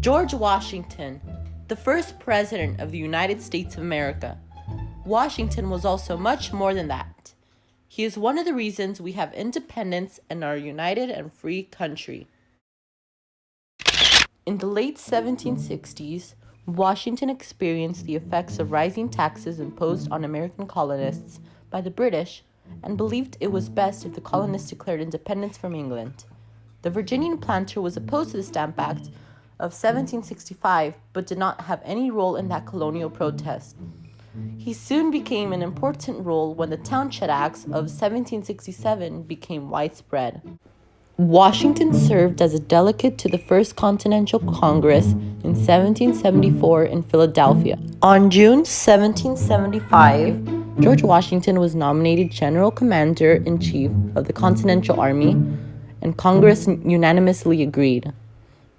George Washington, the first president of the United States of America. Washington was also much more than that. He is one of the reasons we have independence and are a united and free country. In the late 1760s, Washington experienced the effects of rising taxes imposed on American colonists by the British and believed it was best if the colonists declared independence from England. The Virginian planter was opposed to the Stamp Act of 1765 but did not have any role in that colonial protest. He soon became an important role when the Townshend Acts of 1767 became widespread. Washington served as a delegate to the First Continental Congress in 1774 in Philadelphia. On June 1775, George Washington was nominated General Commander-in-Chief of the Continental Army, and Congress unanimously agreed.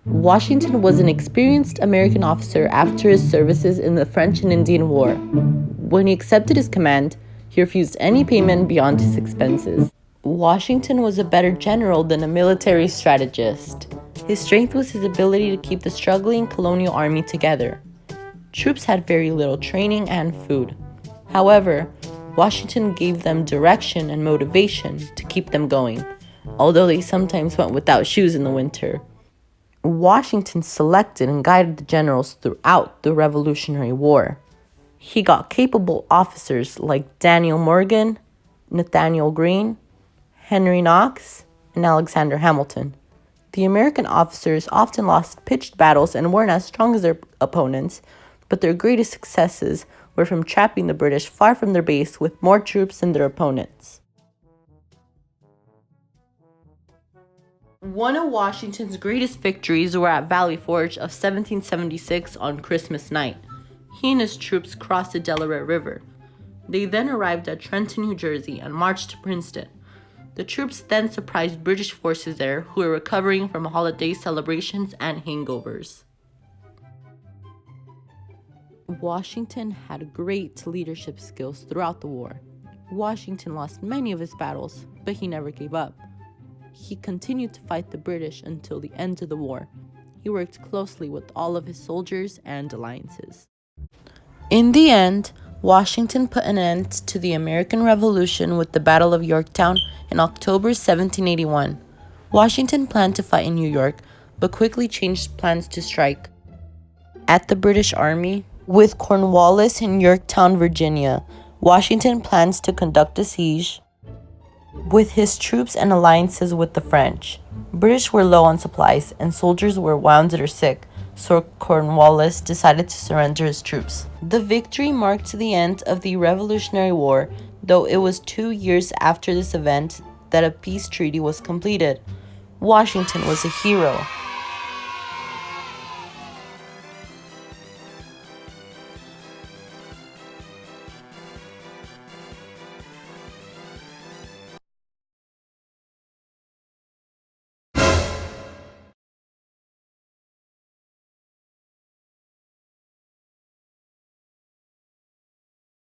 Washington was an experienced American officer after his services in the French and Indian War. When he accepted his command, he refused any payment beyond his expenses. Washington was a better general than a military strategist. His strength was his ability to keep the struggling colonial army together. Troops had very little training and food. However, Washington gave them direction and motivation to keep them going, although they sometimes went without shoes in the winter. Washington selected and guided the generals throughout the Revolutionary War. He got capable officers like Daniel Morgan, Nathanael Greene, Henry Knox, and Alexander Hamilton. The American officers often lost pitched battles and weren't as strong as their opponents, but their greatest successes were from trapping the British far from their base with more troops than their opponents. One of Washington's greatest victories were at Valley Forge of 1776 on Christmas night. He and his troops crossed the Delaware River. They then arrived at Trenton, New Jersey, and marched to Princeton. The troops then surprised British forces there who were recovering from holiday celebrations and hangovers. Washington had great leadership skills throughout the war. Washington lost many of his battles, but he never gave up. He continued to fight the British until the end of the war. He worked closely with all of his soldiers and alliances. In the end, Washington put an end to the American Revolution with the Battle of Yorktown in October 1781. Washington planned to fight in New York, but quickly changed plans to strike at the British Army with Cornwallis in Yorktown, Virginia. Washington plans to conduct a siege with his troops and alliances with the French. British were low on supplies and soldiers were wounded or sick, so Cornwallis decided to surrender his troops. The victory marked the end of the Revolutionary War, though it was 2 years after this event that a peace treaty was completed. Washington was a hero.